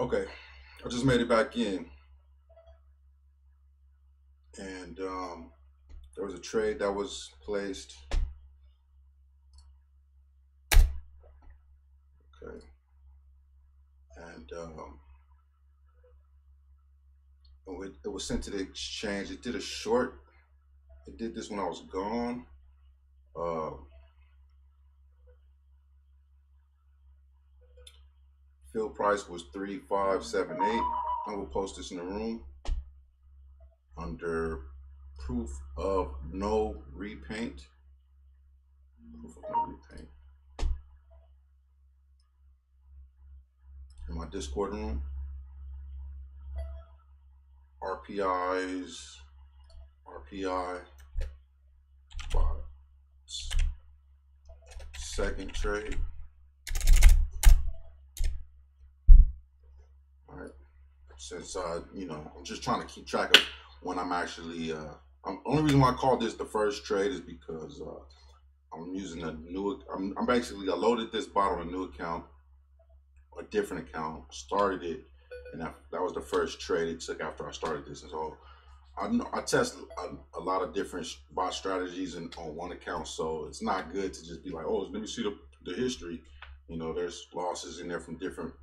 Okay, I just made it back in, and there was a trade that was placed. Okay, and it was sent to the exchange. It did a short. It did this when I was gone. Field price was 3578. I will post this in the room under proof of no repaint. Proof of no repaint. In my Discord room. RPIs, RPI, bots, second trade. All right. Since I'm just trying to keep track of when I'm actually. Only reason why I call this the first trade is because I'm using a new. I'm basically I loaded this bot on a new account, a different account, started it, and that was the first trade it took after I started this. And so I test a lot of different bot strategies on one account, so it's not good to just be like, oh, let me see the history. There's losses in there from different.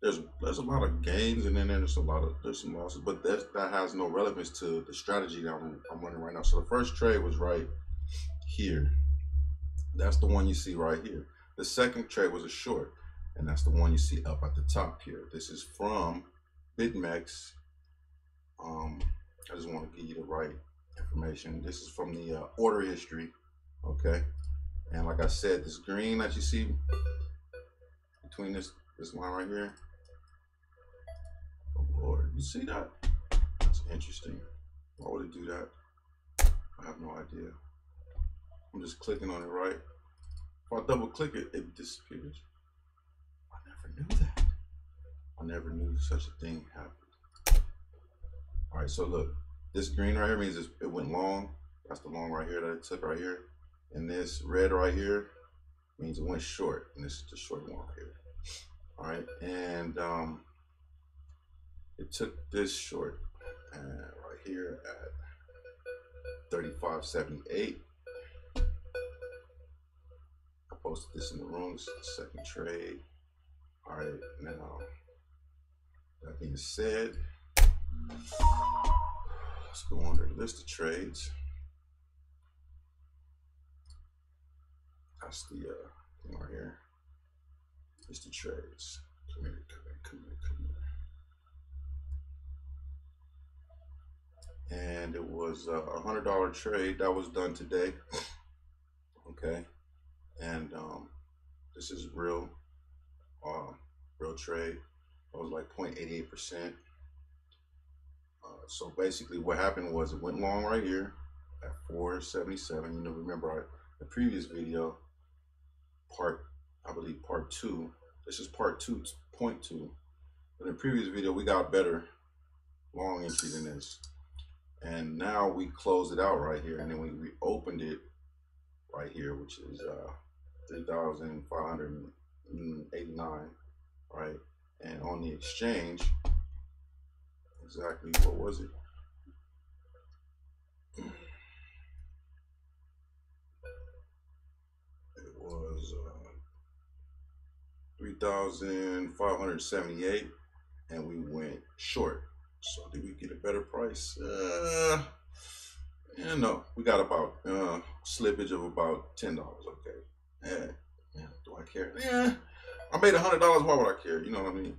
There's a lot of gains, and then there's some losses, but that has no relevance to the strategy that I'm running right now. So the first trade was right here. That's the one you see right here. The second trade was a short, and that's the one you see up at the top here. This is from BitMEX. I just want to give you the right information. This is from the order history, okay? And like I said, this green that you see between this line right here. Oh Lord, you see that? That's interesting. Why would it do that? I have no idea. I'm just clicking on it, right? If I double click it, it disappears. I never knew that. I never knew such a thing happened. All right, so look, this green right here means it went long. That's the long right here that it took right here. And this red right here means it went short, and this is the short one right here. All right, and it took this short right here at 35.78. I posted this in the room. This is the second trade. All right, now that being said, let's go under the list of trades. That's the thing right here. List of trades. Come here. And it was a $100 trade that was done today. Okay, and this is real trade. It was like 0.88%. So basically, what happened was it went long right here at 477. Remember the previous video, I believe part 2. This is part 2.2. But in the previous video, we got better long entry than this. And now we closed it out right here, and then we reopened it right here, which is 3,589, right? And on the exchange, exactly what was it? It was 3,578, and we went short. So did we get a better price? Yeah, no, we got about slippage of about $10. Okay, yeah, do I care? Yeah, I made $100. Why would I care? You know what I mean?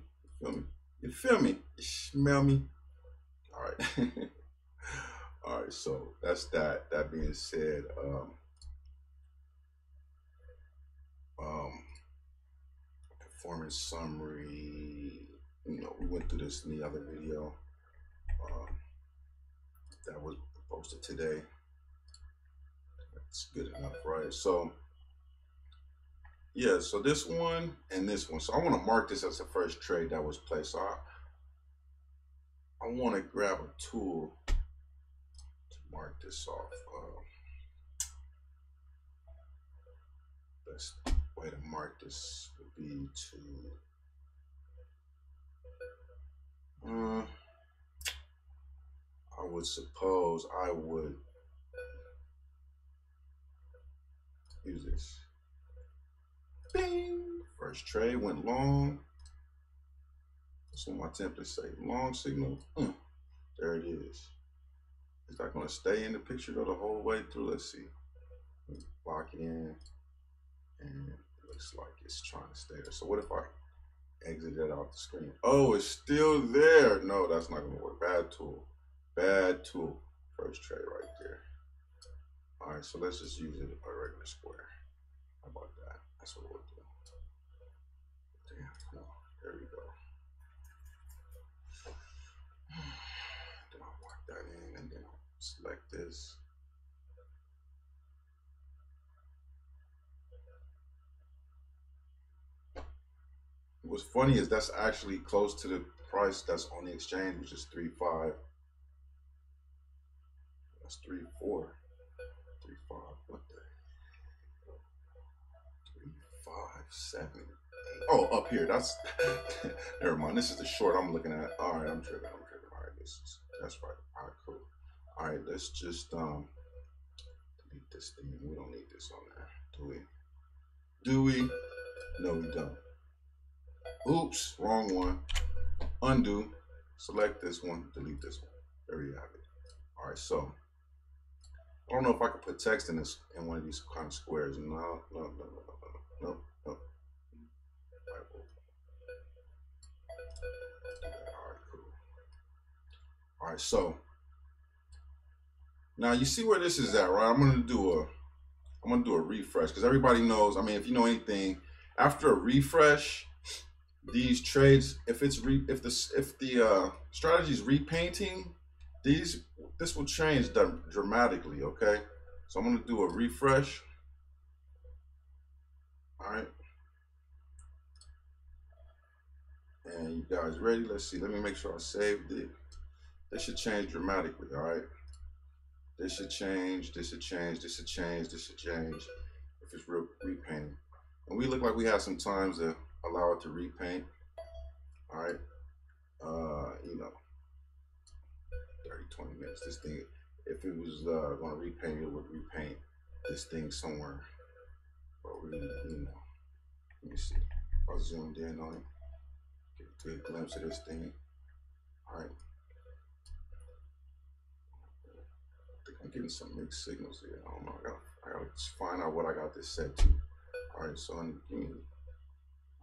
You feel me? You smell me? All right. All right. So that's that. That being said, performance summary. We went through this in the other video. That was posted today. That's good enough, right? So yeah, so this one and this one. So I want to mark this as the first trade that was placed. So I want to grab a tool to mark this off. Best way to mark this would be to would suppose I would use this. Bing! First trade went long. That's what my templates say. Long signal. There it is. Is that going to stay in the picture though the whole way through? Let's see. Lock it in. And it looks like it's trying to stay there. So what if I exit that off the screen? Oh, it's still there. No, that's not going to work. Bad tool. Bad tool. First trade right there. All right, so let's just use it a regular square. How about that? That's what we'll do. Damn, come on. There we go. Then I'll lock that in and then I'll select this. What's funny is that's actually close to the price that's on the exchange, which is 3.5. That's 3.4. 3.5. What the? 3.5, 7, 8. Oh, up here. That's never mind. This is the short I'm looking at. All right, I'm tripping. All right, that's right. All right, cool. All right, let's just delete this thing. We don't need this on there, do we? Do we? No, we don't. Oops, wrong one. Undo. Select this one. Delete this one. There you have it. All right, so I don't know if I could put text in this in one of these kind of squares. No. All right, cool. All right, so now you see where this is at, right? I'm gonna do a refresh because everybody knows. I mean, if you know anything, after a refresh, these trades, if the strategy is repainting, this will change dramatically. Okay, so I'm gonna do a refresh. All right, and you guys ready? Let's see. Let me make sure I saved it. This should change dramatically. All right, this should change. This should change. This should change. This should change. If it's repainting, and we look like we have some time to allow it to repaint. All right, you know, 30, 20 minutes. This thing, if it was going to repaint, it would repaint this thing somewhere. But we, you know, let me see. If I zoomed in on it, get a good glimpse of this thing. All right. I think I'm getting some mixed signals here. I don't know. I gotta find out what I got this set to. All right, so I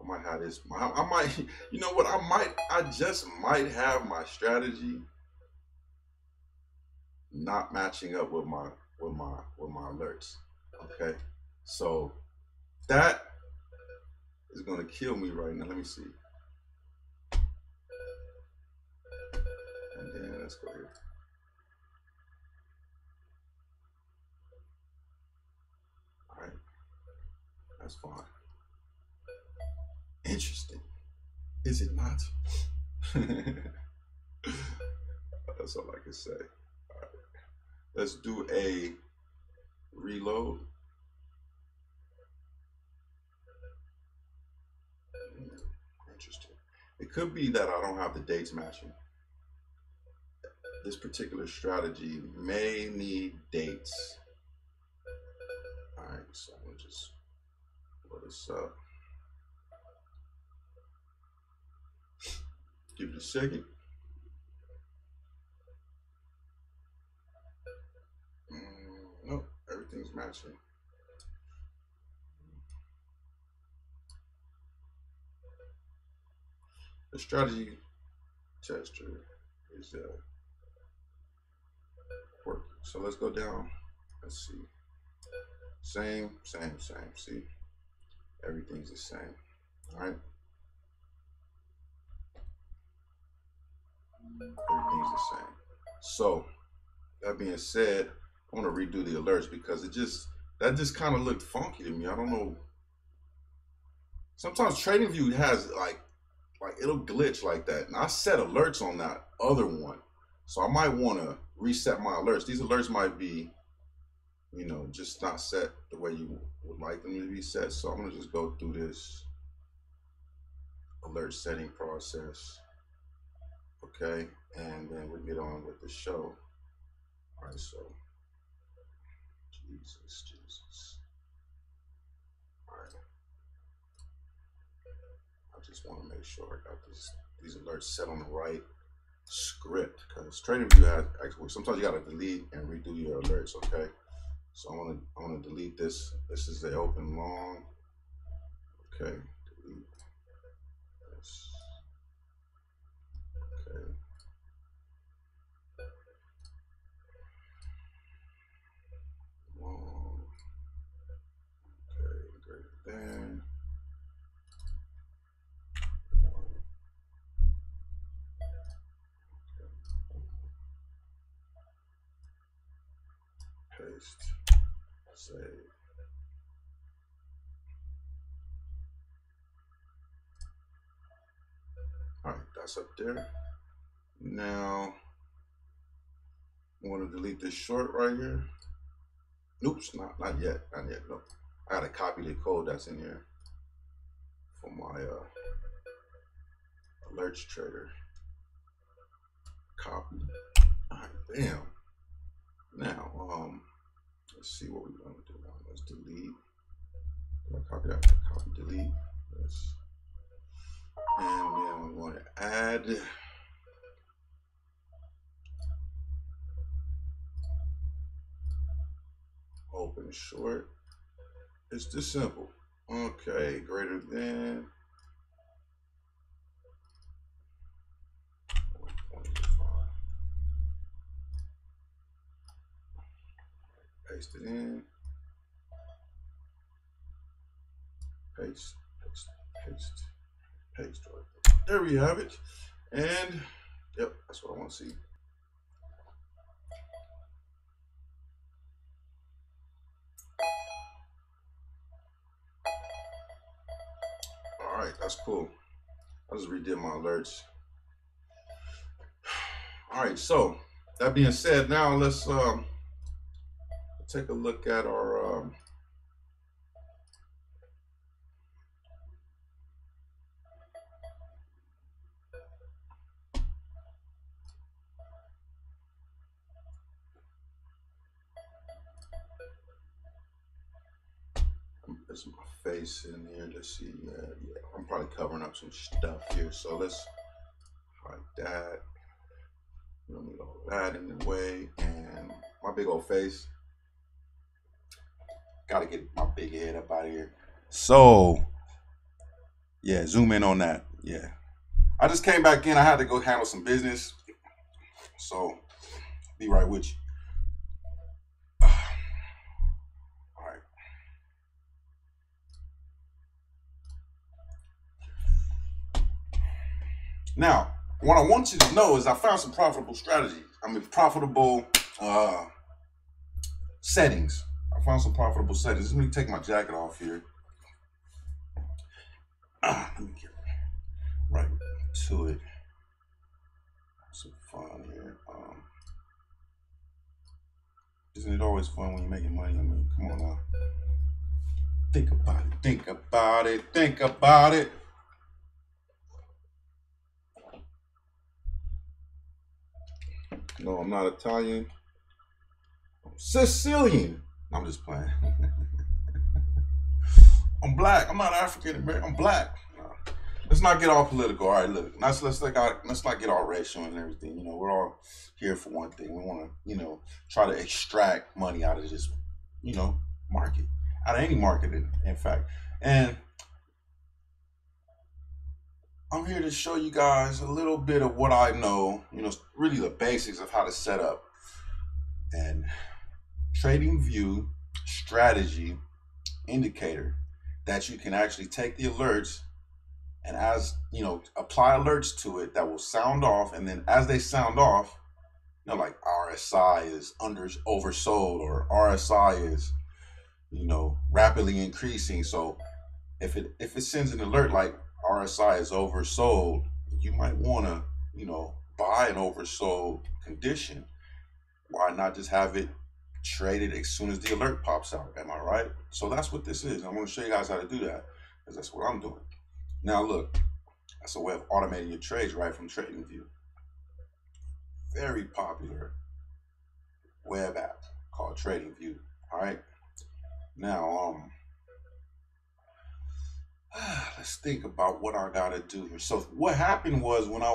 might have this. I might, you know what? I just might have my strategy not matching up with my alerts. Okay, so that is gonna kill me right now. Let me see. And then let's go here. All right, that's fine. Interesting, is it not? That's all I can say. All right. Let's do a reload. Interesting. It could be that I don't have the dates matching. This particular strategy may need dates. All right, so I'm gonna just blow this up. Give it a second. Nope, everything's matching. The strategy tester is working. So let's go down. Let's see. Same. See, everything's the same. All right. Everything's the same. So that being said, I want to redo the alerts because that just kind of looked funky to me. I don't know. Sometimes Tradingview has like it'll glitch like that, and I set alerts on that other one, so I might want to reset my alerts. These alerts might be, you know, just not set the way you would like them to be set. So I'm gonna just go through this alert setting process. Okay, and then we'll get on with the show. All right, so Jesus. All right, I just want to make sure I got these alerts set on the right script, because Tradingview has actually sometimes you gotta delete and redo your alerts. Okay, so I want to delete this. This is the open long. Okay, delete this. Okay, long. Okay, greater than. Paste, save. All right, that's up there. Now I want to delete this short right here. Oops, not yet, no. I gotta copy the code that's in here for my alerts trader. Copy. All right, bam. Now, let's see what we want to do now. Let's delete. Did I copy that? Copy, delete. Yes. And then we want to add. Open short. It's this simple. Okay, greater than 1.5. Paste it in. Paste. Right there. There we have it. And yep, that's what I want to see. All right, that's cool. I just redid my alerts. All right, so that being said, now let's take a look at our there's my face in here. Let's see. Yeah, I'm probably covering up some stuff here. So let's hide that. We don't need all that in the way. And my big old face. Gotta get my big head up out of here. So yeah, zoom in on that. Yeah. I just came back in. I had to go handle some business. So be right with you. All right. Now, what I want you to know is I found some profitable strategies. I mean, profitable settings. I found some profitable settings. Let me take my jacket off here. Let me get right to it. Some fun here. Isn't it always fun when you're making money? I mean, come on now. Think about it. Think about it. Think about it. No, I'm not Italian. I'm Sicilian. I'm just playing. I'm black. I'm not African American. I'm black. Let's not get all political. All right, look. Let's not get all racial and everything. You know, we're all here for one thing. We want to, try to extract money out of this, market, out of any market, in fact. And I'm here to show you guys a little bit of what I know. Really the basics of how to set up and Tradingview strategy indicator that you can actually take the alerts and apply alerts to it that will sound off, and then as they sound off, like RSI is oversold, or RSI is rapidly increasing. So if it sends an alert like RSI is oversold, you might want to buy an oversold condition. Why not just have it traded as soon as the alert pops out? Am I right? So that's what this is. I'm going to show you guys how to do that, because that's what I'm doing. Now look, that's a way of automating your trades right from Tradingview. Very popular. web app called Tradingview. All right. Now, let's think about what I gotta do here. So what happened was when I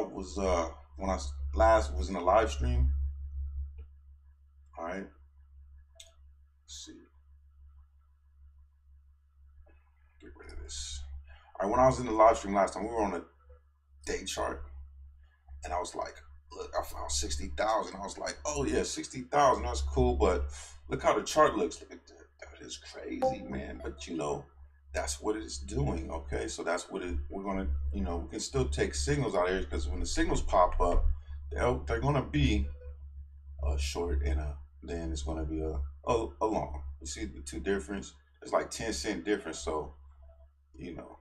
last was in a live stream. All right. Let's see. Get rid of this. All right. When I was in the live stream last time, we were on a day chart, and I was like, look, I found 60,000. I was like, oh yeah, 60,000. That's cool, but look how the chart looks. Look at that. That is crazy, man. But you know, that's what it's doing. Okay, so that's what we're gonna, you know, we can still take signals out here because when the signals pop up, they're gonna be a short and then it's gonna be a long. You see the two difference? It's like 10-cent difference. So you know,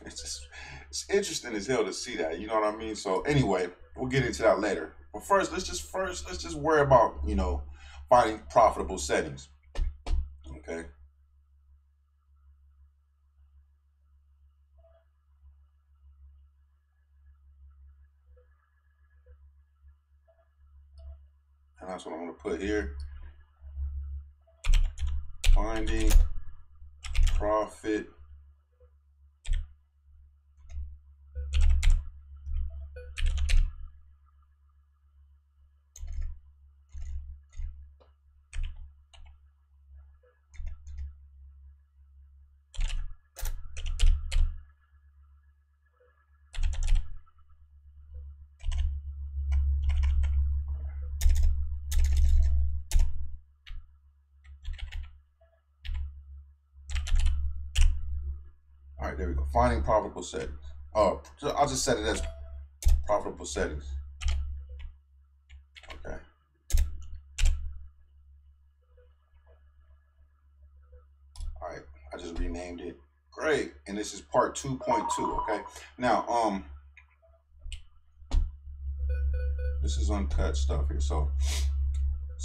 it's interesting as hell to see that. You know what I mean? So anyway, we'll get into that later. But first, let's just worry about, you know, finding profitable settings. Okay. And that's what I'm going to put here. Finding profit All right, there we go. Finding profitable settings. Oh, I'll just set it as profitable settings. Okay. All right, I just renamed it. Great, and this is part 2.2. Okay. Now, this is uncut stuff here. So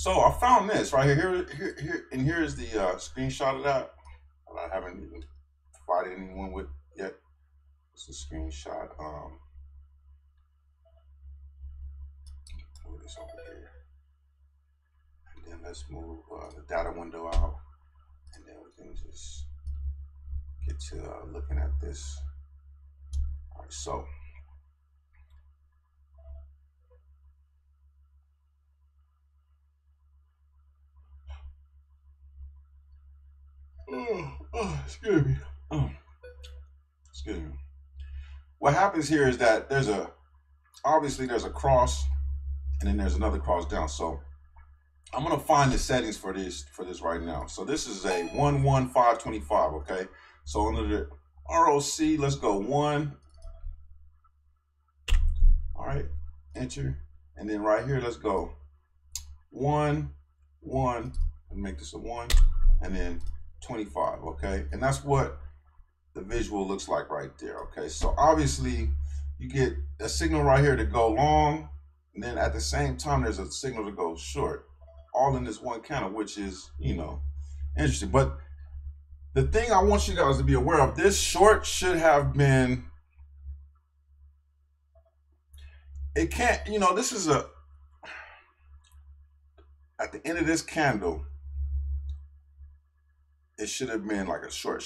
I found this right here. And here's the screenshot of that I haven't even provided anyone with yet. It's a screenshot. Move this over here, and then let's move the data window out, and then we can just get to looking at this. All right, so excuse me. Excuse me. What happens here is that obviously there's a cross, and then there's another cross down. So I'm gonna find the settings for this right now. So this is a 11525. Okay. So under the ROC, let's go 1. All right, enter, and then right here, let's go 1 1 and make this a 1, and then 25. Okay, and that's what the visual looks like right there. Okay, so obviously you get a signal right here to go long, and then at the same time there's a signal to go short, all in this one candle, which is, you know, interesting. But the thing I want you guys to be aware of, this short should have been, it can't, you know, this is at the end of this candle, it should have been like a short, it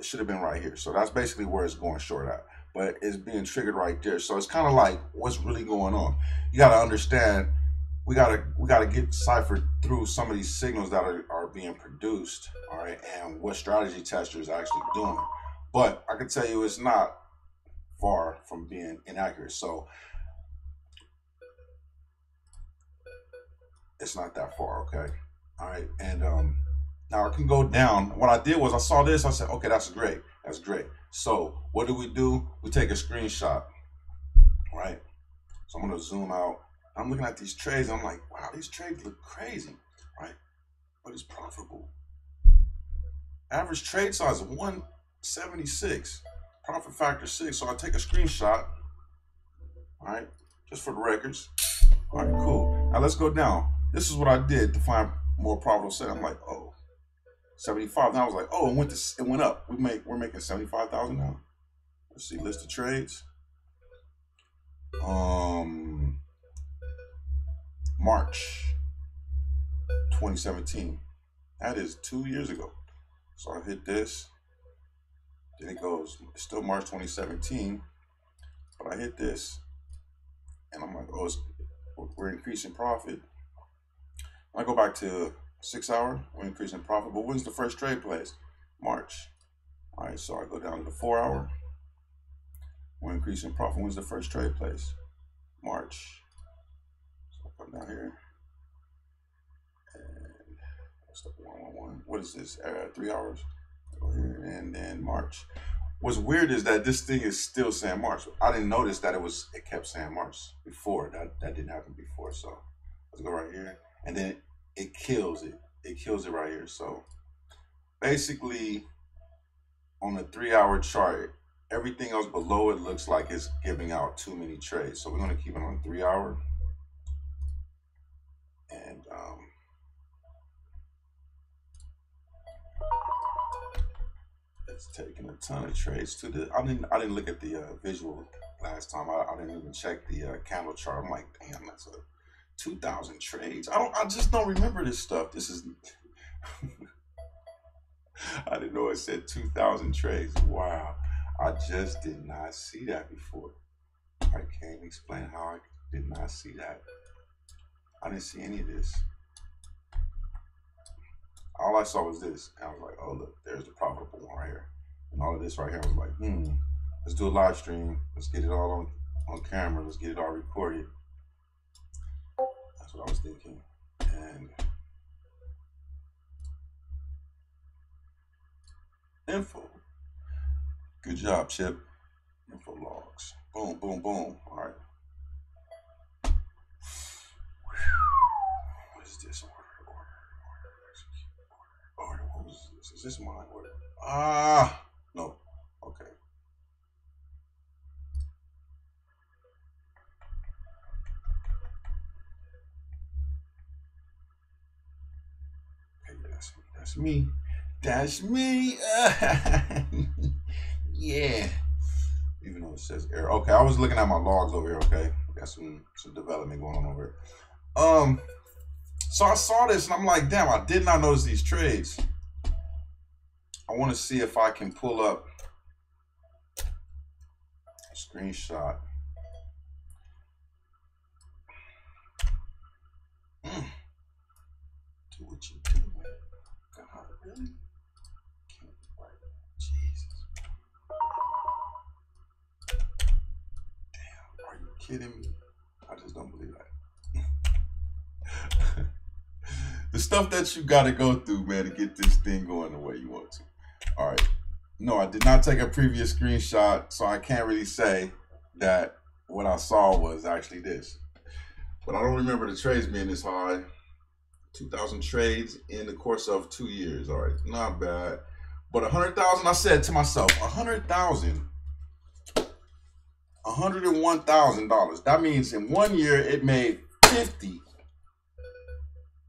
should have been right here. So that's basically where it's going short at, but it's being triggered right there. So it's kind of like, what's really going on? You got to understand, we got to get ciphered through some of these signals that are being produced, all right, and what strategy tester is actually doing. But I can tell you it's not far from being inaccurate. So it's not that far. Okay. All right. And now I can go down. What I did was I saw this. I said, okay, that's great. That's great. So what do? We take a screenshot. Right. So I'm going to zoom out. I'm looking at these trades. And I'm like, wow, these trades look crazy. Right. But it's profitable. Average trade size of 176. Profit factor 6. So I take a screenshot. All right. Just for the records. All right, cool. Now let's go down. This is what I did to find more profitable set. I'm like, oh, 75. Now I was like, oh, it went up. We're making 75,000 now. Let's see, list of trades. March. 2017. That is 2 years ago. So I hit this, then it goes, it's still March 2017, but I hit this, and I'm like, oh, we're increasing profit. I go back to 6 hour, we're increasing profit, but when's the first trade placed? March. All right, so I go down to the 4 hour, we're increasing profit. When's the first trade placed? March. So I come down here, and that's the 111. What is this? 3 hours. Go here, and then March. What's weird is that this thing is still saying March. I didn't notice that it kept saying March before. That didn't happen before. So let's go right here, and then it kills it. It kills it right here. So basically, on the 3 hour chart, everything else below it looks like it's giving out too many trades. So we're gonna keep it on 3 hour, and it's taking a ton of trades to the. I didn't look at the visual last time. I didn't even check the candle chart. I'm like, damn, that's a 2,000 trades. I just don't remember this stuff. This is. I didn't know it said 2,000 trades. Wow, I just did not see that before. I can't explain how I did not see that. I didn't see any of this. All I saw was this, and I was like, oh look, there's the profitable one right here. And all of this right here, I was like, let's do a live stream. Let's get it all on camera. Let's get it all recorded. That's what I was thinking. And info. Good job, Chip. Info logs. Boom, boom, boom. All right. What is this? Order. What was this? Is this mine? Order? No. Okay. Okay, that's me. That's me. Yeah. Even though it says error. Okay, I was looking at my logs over here. Okay, got some development going on over here. So I saw this and I'm like, damn, I did not notice these trades. I want to see if I can pull up a screenshot. Do what you do. God, really? Jesus. Damn, are you kidding me? I just don't believe that. The stuff that you got to go through, man, to get this thing going the way you want to. All right. No, I did not take a previous screenshot, so I can't really say that what I saw was actually this. But I don't remember the trades being this high. 2,000 trades in the course of 2 years. All right, not bad. But 100,000, I said to myself, 100,000, $101,000. That means in 1 year it made 50.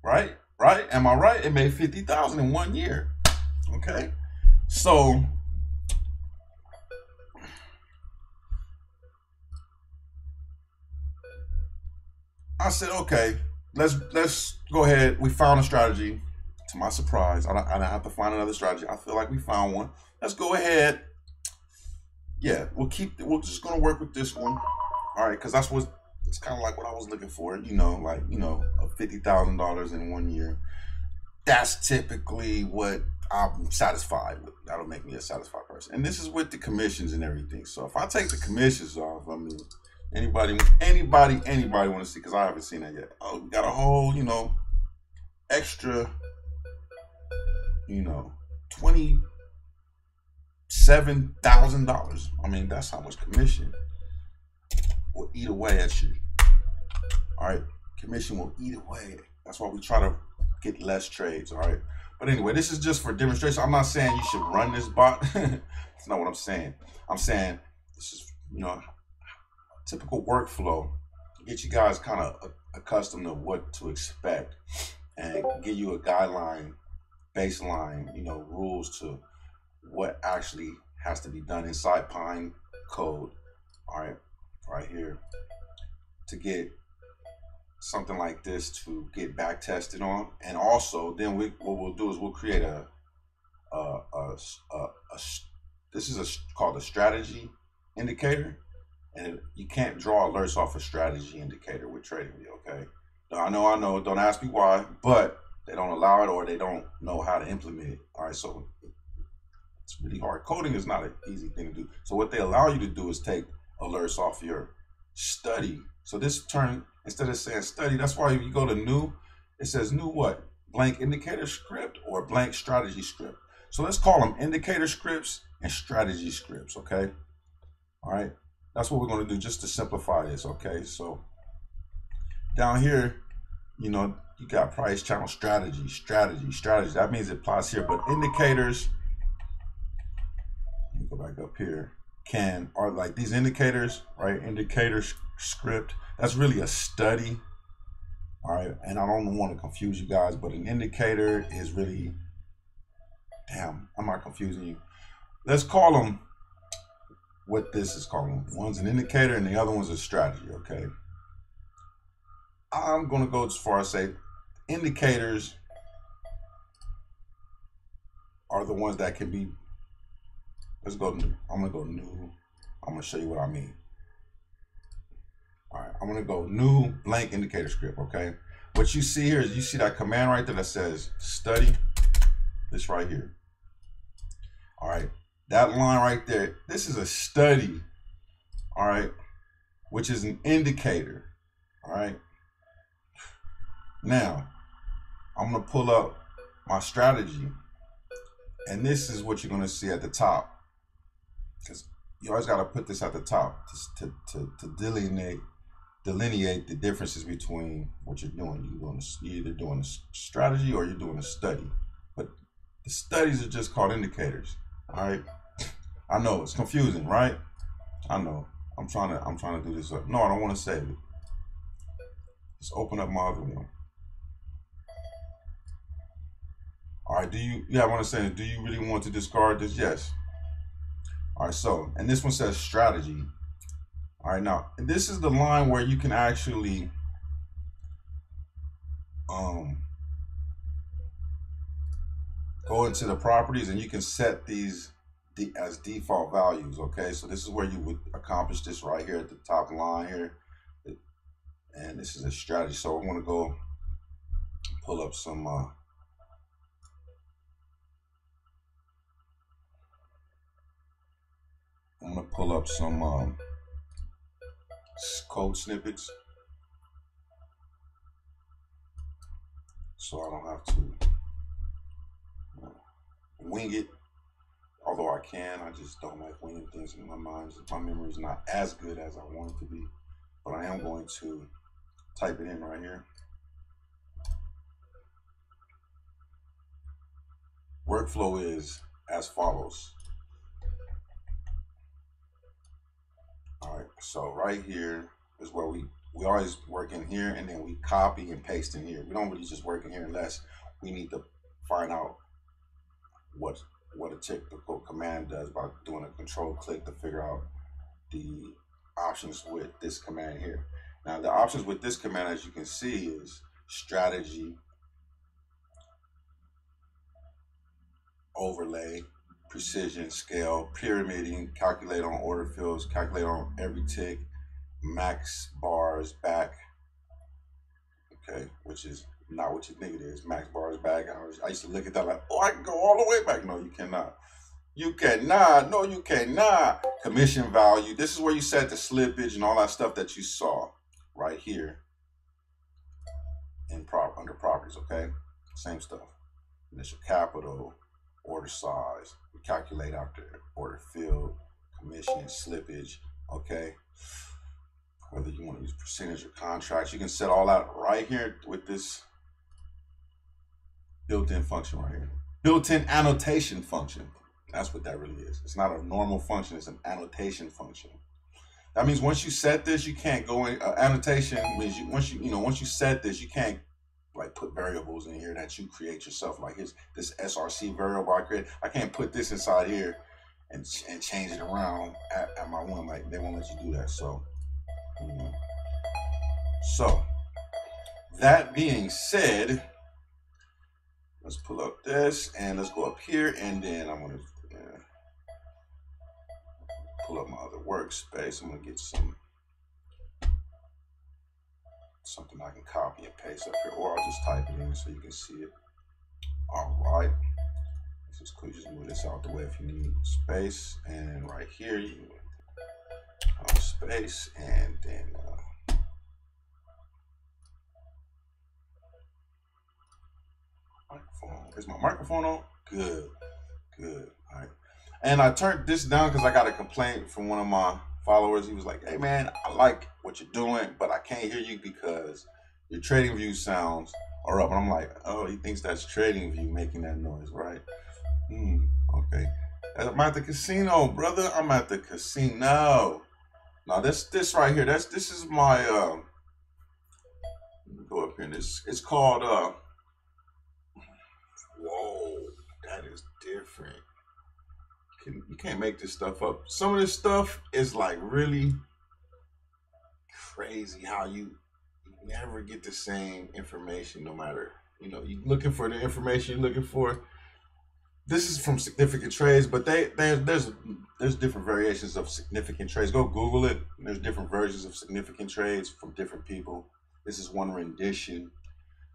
Right? Right? Am I right? It made 50,000 in 1 year. Okay. So I said, okay, let's go ahead. We found a strategy. To my surprise, I don't have to find another strategy. I feel like we found one. Let's go ahead. Yeah, we're just gonna work with this one. All right, because it's kind of like what I was looking for. $50,000 in 1 year. That's typically what I'm satisfied with. That'll make me a satisfied person. And this is with the commissions and everything. So if I take the commissions off, I mean, anybody want to see? Because I haven't seen that yet. Oh, we got a whole, extra, $27,000. I mean, that's how much commission will eat away at you. All right, commission will eat away. That's why we try to get less trades. All right, but anyway, this is just for demonstration. I'm not saying you should run this bot. That's not what I'm saying. I'm saying this is, typical workflow to get you guys kind of accustomed to what to expect and give you a guideline, baseline, rules to what actually has to be done inside Pine code. All right, right here to get something like this to get back tested on. And also then what we'll do is we'll create this is called a strategy indicator, and you can't draw alerts off a strategy indicator with Tradingview. Okay, I know, don't ask me why, but they don't allow it or they don't know how to implement it. All right, so it's really hard. Coding is not an easy thing to do. So what they allow you to do is take alerts off your study. So this turn, instead of saying study, that's why if you go to new, it says new what? Blank indicator script or blank strategy script. So let's call them indicator scripts and strategy scripts, okay? All right, that's what we're going to do just to simplify this, okay? So down here, you know, you got price channel strategy. That means it applies here, but indicators, let me go back up here, are like these indicators, right? Indicator script, that's really a study. All right, and I don't want to confuse you guys, but an indicator is really, damn, I'm not confusing you. Let's call them what this is calling. One's an indicator and the other one's a strategy, okay? I'm gonna go as far as say indicators are the ones that can be, let's go new. I'm gonna go new. I'm gonna show you what I mean. All right, I'm gonna go new blank indicator script, okay? What you see here is you see that command right there that says study, this right here. All right, that line right there, this is a study, all right, which is an indicator, all right? Now, I'm gonna pull up my strategy, and this is what you're gonna see at the top, because you always gotta put this at the top to delineate the differences between what you're doing. You're either doing a strategy or you're doing a study, but the studies are just called indicators. All right, I know it's confusing, right? I know. I'm trying to do this up. No, I don't want to save it. Let's open up my other one. All right, I want to say, do you really want to discard this? Yes. All right, so, and this one says strategy. All right, now, this is the line where you can actually go into the properties and you can set these as default values, okay? So this is where you would accomplish this right here at the top line here. And this is a strategy. So I want to go pull up some I'm gonna pull up some code snippets so I don't have to wing it. Although I can, I just don't like winging things in my mind. My memory is not as good as I want it to be, but I am going to type it in right here. Workflow is as follows. All right, so right here is where we always work in here, and then we copy and paste in here. We don't really just work in here unless we need to find out what a typical command does by doing a control click to figure out the options with this command here. Now the options with this command, as you can see, is strategy, overlay, precision, scale, pyramiding, calculate on order fills, calculate on every tick, max bars back, okay, which is not what you think it is. Max bars back. I used to look at that like, oh, I can go all the way back. No, you cannot. You cannot. No, you cannot. Commission value. This is where you set the slippage and all that stuff that you saw right here in under properties, okay? Same stuff. Initial capital, order size. We calculate after order field, commission, slippage, okay? Whether you want to use percentage or contracts, you can set all that right here with this built-in function right here. Built-in annotation function. That's what that really is. It's not a normal function, it's an annotation function. That means once you set this, you can't go in. Annotation means once you set this, you can't like put variables in here that you create yourself. Like this SRC variable I create, I can't put this inside here and change it around at my whim. Like they won't let you do that. So that being said, let's pull up this and let's go up here, and then I'm gonna pull up my other workspace. I'm gonna get something I can copy and paste up here, or I'll just type it in so you can see it. All right, this is cool. Just move this out the way if you need space, and right here you space, and then microphone. Is my microphone on? Good. All right. And I turned this down because I got a complaint from one of my followers. He was like, "Hey man, I like what you're doing, but I can't hear you because your Tradingview sounds are up." And I'm like, "Oh, he thinks that's Tradingview making that noise, right?" Okay. I'm at the casino, brother. I'm at the casino. Now this right here, this is my let me go up here and it's called whoa, that is different. You can't make this stuff up. Some of this stuff is like really crazy how you never get the same information no matter, you're looking for the information you're looking for. This is from Significant Trades, but there's different variations of Significant Trades. Go Google it. There's different versions of Significant Trades from different people. This is one rendition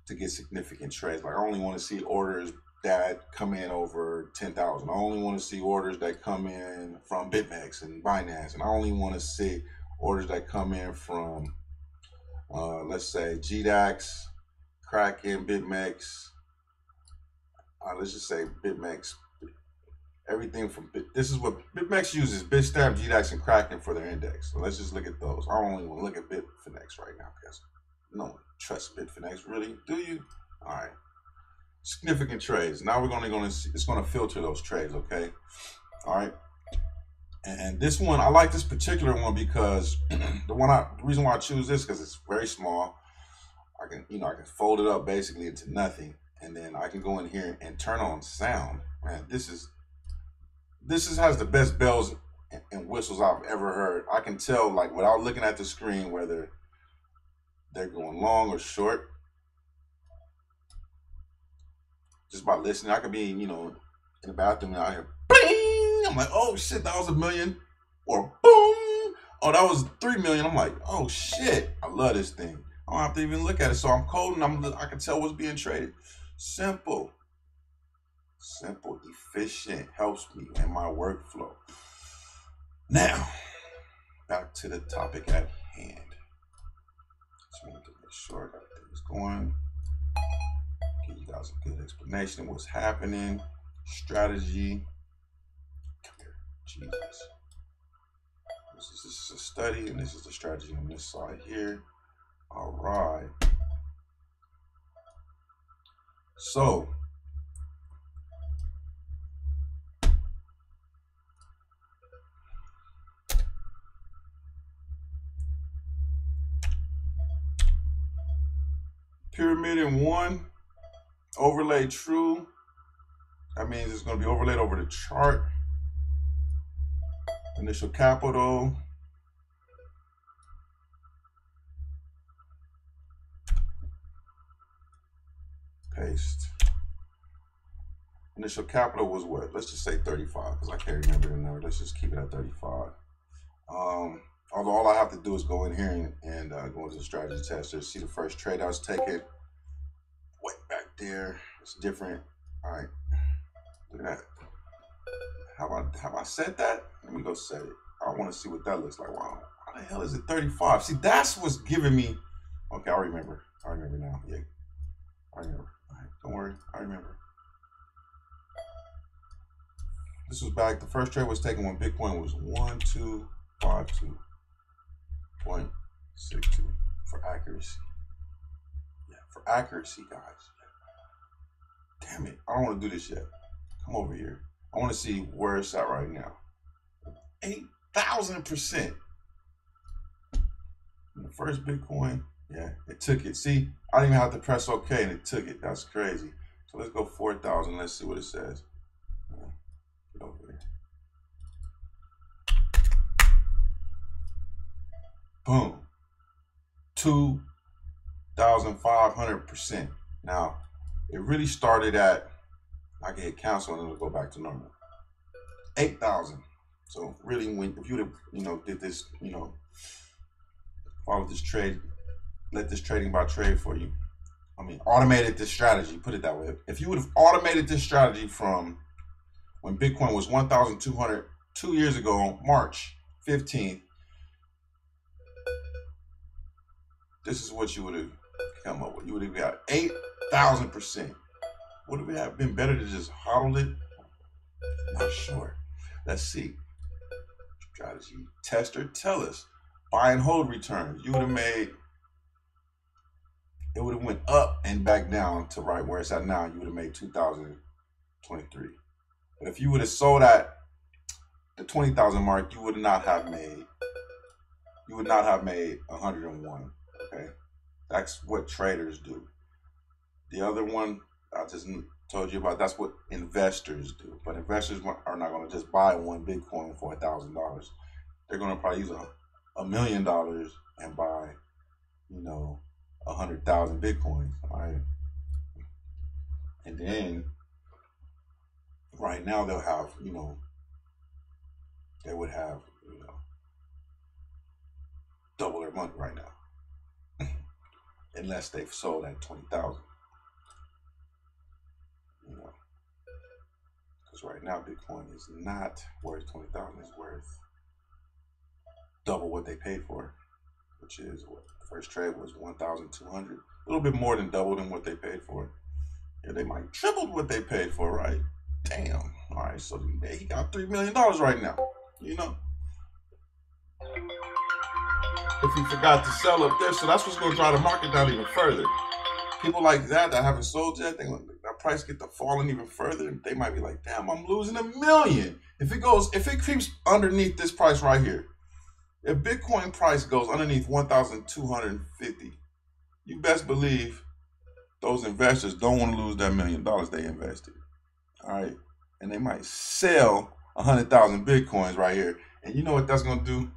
to get Significant Trades. Like, I only want to see orders that come in over 10,000. I only want to see orders that come in from BitMEX and Binance, and I only want to see orders that come in from let's say gdoc, Kraken, BitMEX. Let's just say BitMEX. Everything from this is what BitMEX uses: Bitstamp, gdoc, and Kraken for their index. So let's just look at those. I don't even want to look at Bitfinex right now because no one trusts Bitfinex. Really? Do you? All right. Significant Trades. Now we're going to see. It's going to filter those trades. Okay. All right. And this one, I like this particular one because the reason why I choose this because it's very small. I can fold it up basically into nothing, and then I can go in here and turn on sound. Man, this has the best bells and whistles I've ever heard. I can tell, like, without looking at the screen, whether they're going long or short. Just by listening, I could be, in the bathroom and I hear bing. I'm like, oh shit, that was $1 million. Or boom, oh, that was 3 million. I'm like, oh shit, I love this thing. I don't have to even look at it. So I'm coding. I can tell what's being traded. Simple, efficient, helps me in my workflow. Now, back to the topic at hand. Just wanted to make sure I got things going. Give you guys a good explanation of what's happening. Strategy. Come here, Jesus. This is a study, and this is the strategy on this side here. All right. So, pyramid in 1, overlay true. That means it's going to be overlaid over the chart. Initial capital. Paste. Initial capital was what? Let's just say 35 because I can't remember the number. Let's just keep it at 35. Although all I have to do is go in here and go into the strategy tester, see the first trade I was taking. Way back there. It's different. All right. Look at that. Have I set that? Let me go set it. I want to see what that looks like. Wow. How the hell is it 35? See, that's what's giving me. Okay, I remember. I remember now. Yeah. I remember. All right. Don't worry. I remember. This was back. The first trade was taken when Bitcoin was 1252.62 for accuracy. Yeah, for accuracy, guys. Damn it. I don't want to do this yet. Come over here. I want to see where it's at right now. 8,000%. The first Bitcoin, yeah, it took it. See, I didn't even have to press OK and it took it. That's crazy. So let's go 4,000. Let's see what it says. Get over here. Boom. 2 8,500%. Now, it really started at, I can hit cancel and it'll go back to normal. 8,000. So really, if you would have, did this, followed this trade, let this trading bot trade for you. I mean, automated this strategy, put it that way. If you would have automated this strategy from when Bitcoin was 1,200 2 years ago on March 15th, this is what you would have come up with. You would have got 8,000%. Would it have been better to just hodl it? Not sure. Let's see. Strategy tester, tell us. Buy and hold returns. You would have made, it would have went up and back down to right where it's at now. You would have made 2023. But if you would have sold at the 20,000 mark, you would not have made 101. Okay, that's what traders do. The other one I just told you about, that's what investors do. But investors are not going to just buy one Bitcoin for $1,000. They're going to probably use $1 million and buy, 100,000 Bitcoins. All right, and then right now they'll have, they would have, double their money right now, unless they've sold at 20,000. Because right now Bitcoin is not worth 20,000; it's worth double what they paid for, which is what the first trade was 1,200. A little bit more than double than what they paid for. Yeah, they might tripled what they paid for, right? Damn. All right, so he got $3 million right now. If he forgot to sell up there, so that's what's going to drive the market down even further. People like that haven't sold yet, that price get to falling even further. They might be like, damn, I'm losing $1 million. If it creeps underneath this price right here, if Bitcoin price goes underneath 1,250, you best believe those investors don't want to lose that $1 million they invested. All right, and they might sell 100,000 Bitcoins right here, and you know what that's going to do?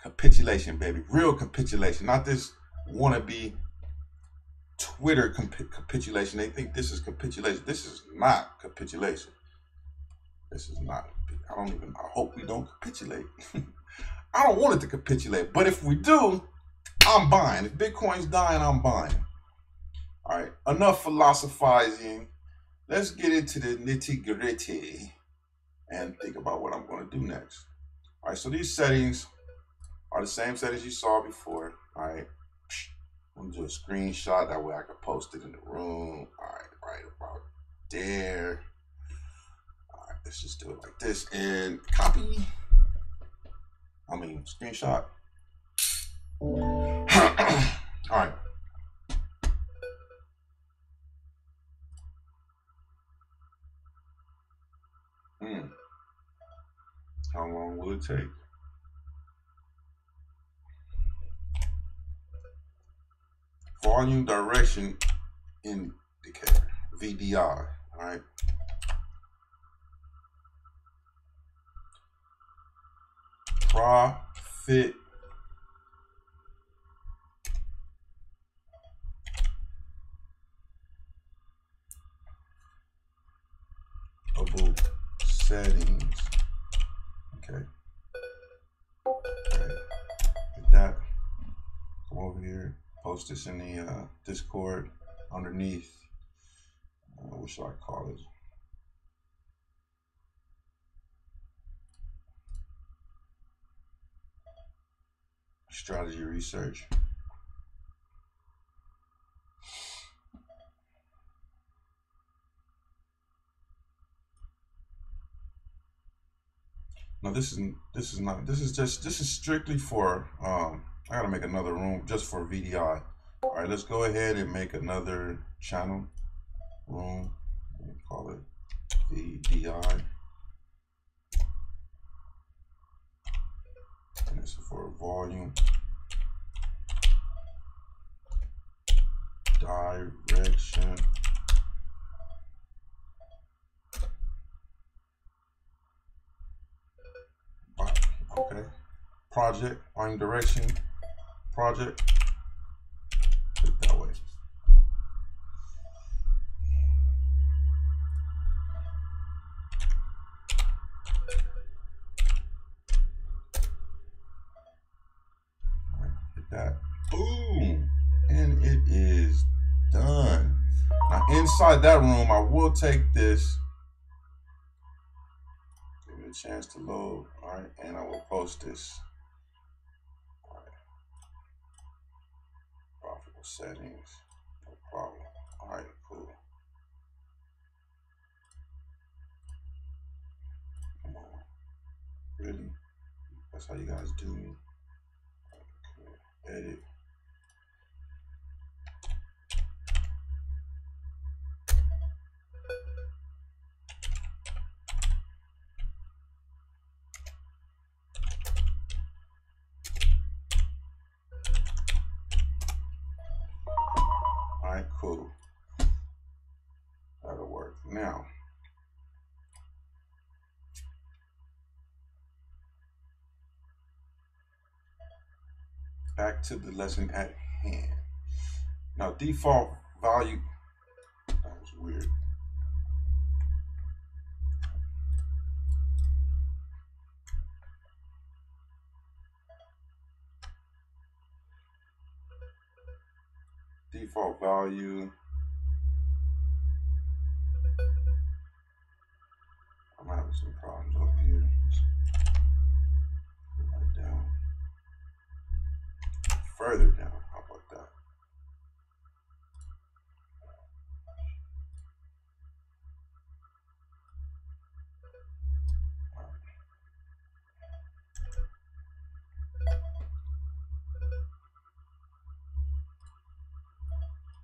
Capitulation, baby. Real capitulation. Not this wannabe Twitter capitulation. They think this is capitulation. This is not capitulation. This is not. I hope we don't capitulate. I don't want it to capitulate. But if we do, I'm buying. If Bitcoin's dying, I'm buying. All right. Enough philosophizing. Let's get into the nitty-gritty and think about what I'm going to do next. All right. So these settings are the same settings you saw before. All right, I'm gonna do a screenshot, that way I can post it in the room. All right, right about there. All right, let's just do it like this and copy. Screenshot. All right. How long will it take? Volume direction indicator, VDI, all right? Profit settings, okay? Hit that, come over here. Post this in the Discord underneath. What should I call it? Strategy research. No, this is strictly for I gotta make another room just for VDI. All right, let's go ahead and make another channel room. We'll call it VDI. And this is for volume direction. Okay. Project, volume direction, project. that. Boom. And it is done. Now inside that room, I will take this. Give it a chance to load. All right. And I will post this. All right. Profitable settings. No problem. All right, cool. Come on. Really? That's how you guys do me. Cool. Edit. All right, cool. That'll work. Now, back to the lesson at hand. Now, default value, that was weird. Default value. I'm having some problems over here. Right down. Further down. How about that?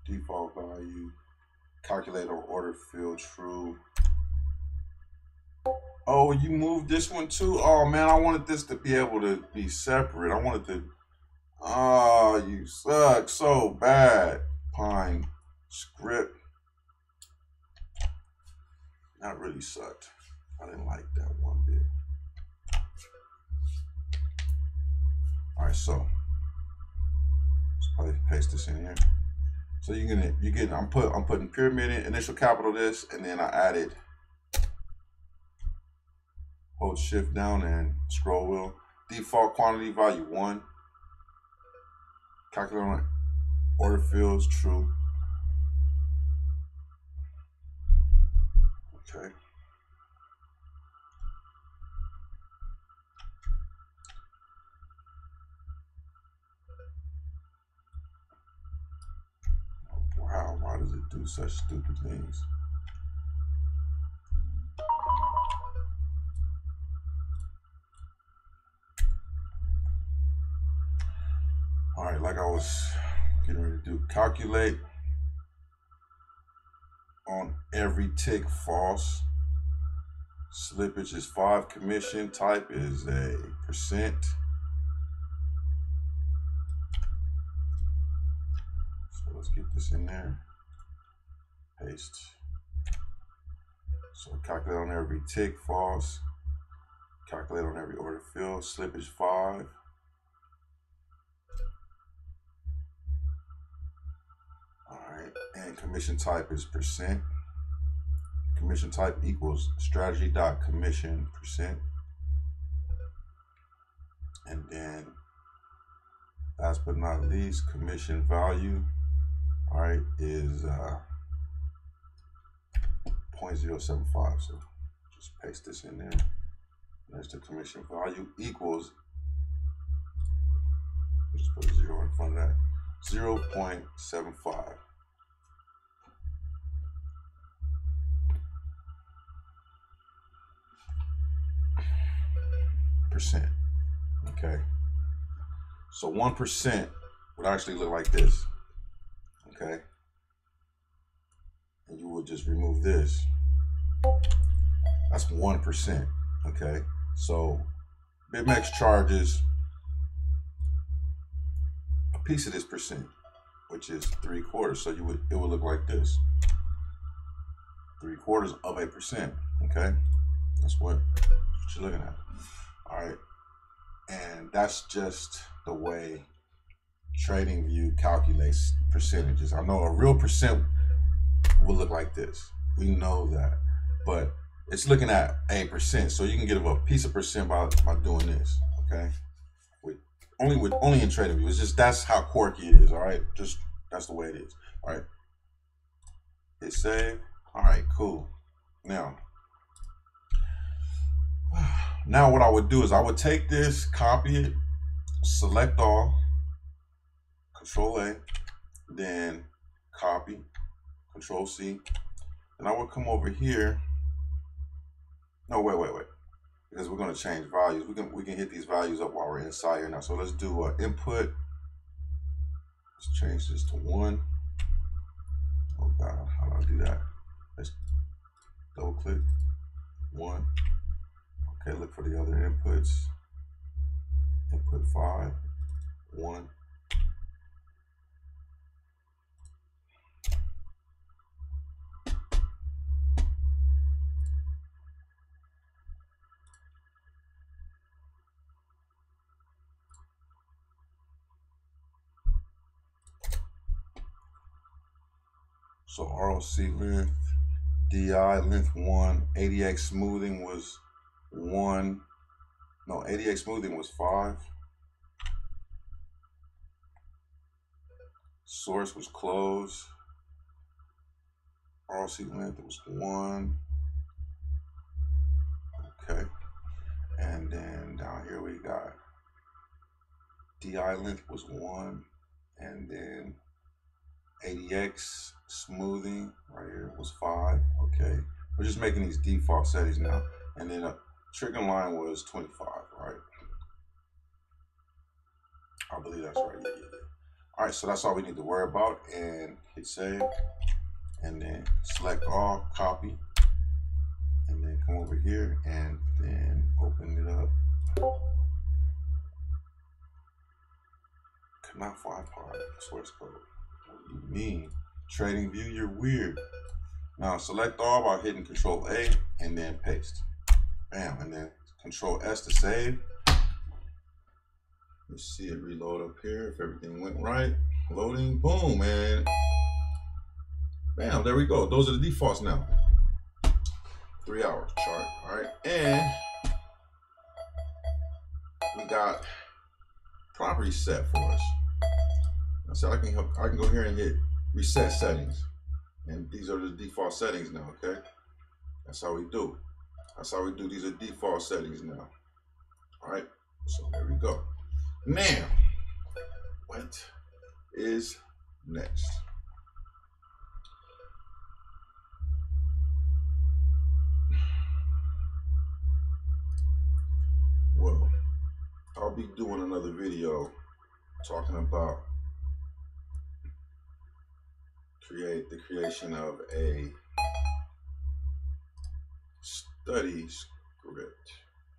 Default value. Calculator order field true. Oh, you moved this one too? Oh man, I wanted this to be able to be separate. I wanted to. Oh, you suck so bad. PineScript. That really sucked. I didn't like that one bit. All right, so let's probably paste this in here. So you're getting. I'm putting pyramid in, initial capital this, and then I added. Hold shift down and scroll wheel. Default quantity value 1. Calculate order fields true. Okay. Wow, why does it do such stupid things? All right, like I was getting ready to do, calculate on every tick false. Slippage is 5. Commission type is a %. So let's get this in there. Paste. So calculate on every tick false. Calculate on every order field. Slippage 5. Alright, and commission type is %. Commission type equals strategy.commission %. And then last but not least, commission value, alright, is 0.075. So just paste this in there. There's the commission value equals, just put a 0 in front of that, 0.75. %. Okay. So 1% would actually look like this. Okay. And you would just remove this. That's 1%. Okay. So BitMEX charges a piece of this %, which is 3/4. So it would look like this. 3/4 of a %. Okay. That's what you're looking at. All right. And that's just the way Tradingview calculates percentages. I know a real % will look like this. We know that, but it's looking at a %. So you can get a piece of % by doing this, okay? With only in Tradingview. It's just that's how quirky it is. All right, just that's the way it is. All right, hit save. All right, cool. Now what I would do is I would take this, copy it, select all, Control A, then copy, Control C, and I would come over here. No, wait, because we're going to change values. We can hit these values up while we're inside here now. So let's do input. Let's change this to 1. Oh God, how do I do that? Let's double click 1. Okay, look for the other inputs. Input 5, 1. So ROC length, DI length 1, ADX smoothing was 1. No, ADX smoothing was 5. Source was closed. ROC length was 1. Okay. And then down here we got DI length was 1. And then ADX smoothing right here was 5. Okay. We're just making these default settings now. And then a trigger line was 25, right? I believe that's right. Yeah. All right, so that's all we need to worry about. And hit save. And then select all, copy. And then come over here and then open it up. Could not find part of the source code. What do you mean? Tradingview, you're weird. Now select all by hitting Control A and then paste. Bam, and then Control S to save. Let's see it reload up here if everything went right. Loading, boom, and bam, there we go. Those are the defaults now. 3 hours chart, all right, and we got properties set for us. So I can go here and hit reset settings, and these are the default settings now. Okay, that's how we do. That's how we do. These are default settings now. All right, so there we go. Now, what is next? Well, I'll be doing another video talking about the creation of a study script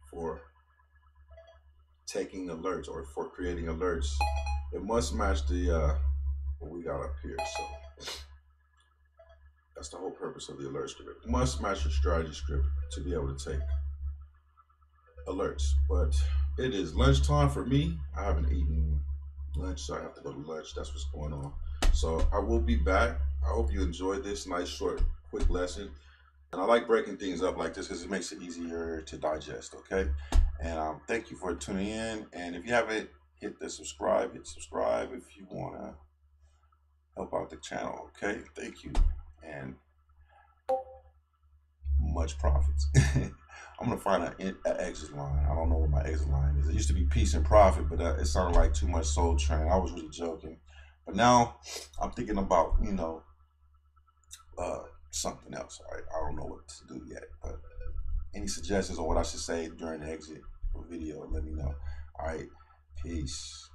for taking alerts or for creating alerts. It must match the what we got up here. So that's the whole purpose of the alert script. It must match your strategy script to be able to take alerts. But it is lunchtime for me. I haven't eaten lunch, so I have to go to lunch. That's what's going on. So I will be back. I hope you enjoyed this nice, short, quick lesson. And I like breaking things up like this because it makes it easier to digest, okay? And thank you for tuning in. And if you haven't hit the subscribe, hit subscribe if you want to help out the channel, okay? Thank you. And much profits. I'm going to find an exit line. I don't know what my exit line is. It used to be peace and profit, but it sounded like too much Soul Train. I was really joking. But now I'm thinking about, you know, something else. All right, I don't know what to do yet, but any suggestions on what I should say during the exit video, let me know. All right, peace.